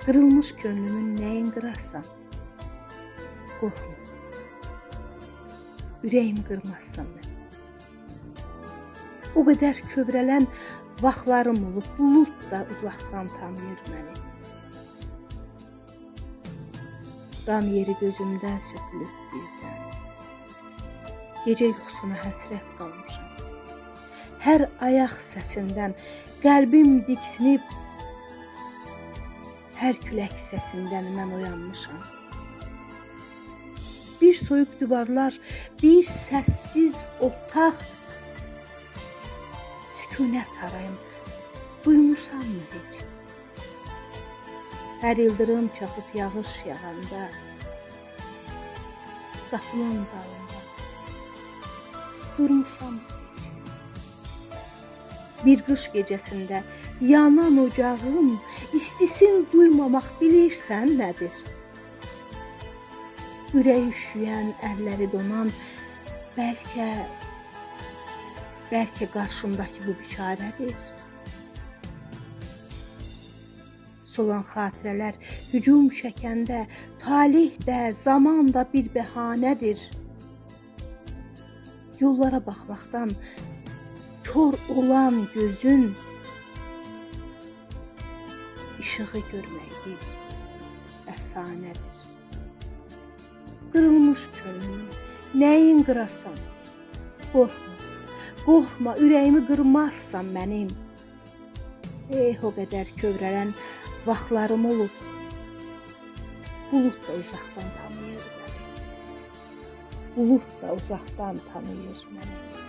Qırılmış könlümün nəyin qırasan? Qorxma, ürəyimi qırmazsan mən. O qədər kövrələn vaxtlarım olub, bulud da uzaqdan tanıyır məni. Dan yeri gözümdən sökülüb birdən. Gecə yuxusuna həsrət qalmışam. Hər ayaq səsindən qəlbim diksinib, hər külək səsindən mən oyanmışam. Bir soyuq divarlar, bir səssiz otaq, sükunət arayım, duymusanmı heç? Hər ildırım çaxıb yağış yağanda, qapının dalında, durmusanmı heç? Bir qış gecəsində yanan ocağım, istisin duymamaq bilirsən nədir? Ürəyi üşüyən, əlləri donan, bəlkə qarşımdakı bu biçarədir. Solan xatirələr hücum çəkəndə, talih də, zaman da bir bəhanədir. Yollara baxmaqdan kör olan gözün, işığı görmək bir əfsanədir. Qırılmış könlüm, nəyin qırasan? Qorxma, qorxma, ürəyimi qırmazsan mənim. O qədər kövrələn vaxtlarım olub, bulud da uzaqdan tanıyır məni. Bulud da uzaqdan tanıyır məni.